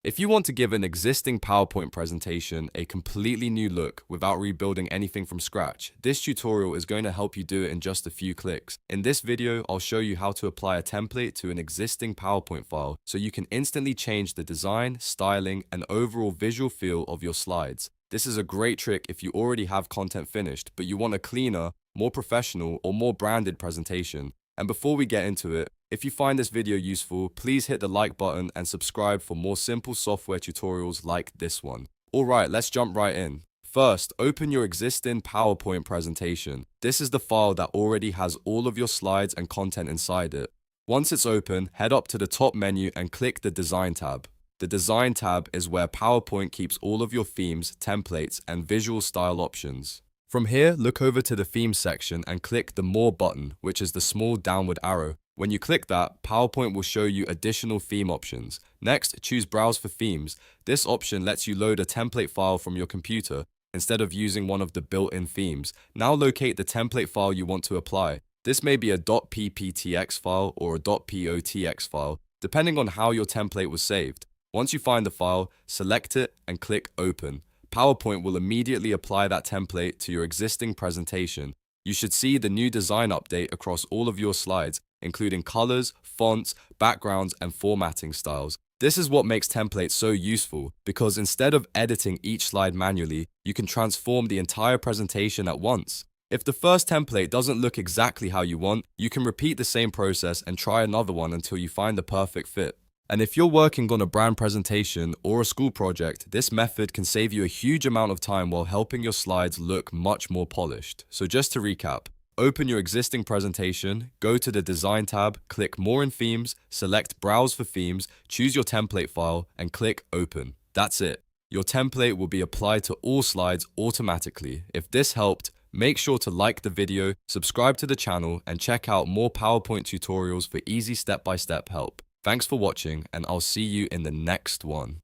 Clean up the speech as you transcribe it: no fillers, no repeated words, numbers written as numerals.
If you want to give an existing PowerPoint presentation a completely new look without rebuilding anything from scratch, this tutorial is going to help you do it in just a few clicks. In this video, I'll show you how to apply a template to an existing PowerPoint file so you can instantly change the design, styling, and overall visual feel of your slides. This is a great trick if you already have content finished, but you want a cleaner, more professional, or more branded presentation. And before we get into it, if you find this video useful, please hit the like button and subscribe for more simple software tutorials like this one. Alright, let's jump right in. First, open your existing PowerPoint presentation. This is the file that already has all of your slides and content inside it. Once it's open, head up to the top menu and click the Design tab. The Design tab is where PowerPoint keeps all of your themes, templates, and visual style options. From here, look over to the Themes section and click the More button, which is the small downward arrow. When you click that, PowerPoint will show you additional theme options. Next, choose Browse for Themes. This option lets you load a template file from your computer instead of using one of the built-in themes. Now locate the template file you want to apply. This may be a .pptx file or a .potx file, depending on how your template was saved. Once you find the file, select it and click Open. PowerPoint will immediately apply that template to your existing presentation. You should see the new design update across all of your slides, including colors, fonts, backgrounds, and formatting styles. This is what makes templates so useful, because instead of editing each slide manually, you can transform the entire presentation at once. If the first template doesn't look exactly how you want, you can repeat the same process and try another one until you find the perfect fit. And if you're working on a brand presentation or a school project, this method can save you a huge amount of time while helping your slides look much more polished. So just to recap, open your existing presentation, go to the Design tab, click More in Themes, select Browse for Themes, choose your template file, and click Open. That's it. Your template will be applied to all slides automatically. If this helped, make sure to like the video, subscribe to the channel, and check out more PowerPoint tutorials for easy step-by-step help. Thanks for watching, and I'll see you in the next one.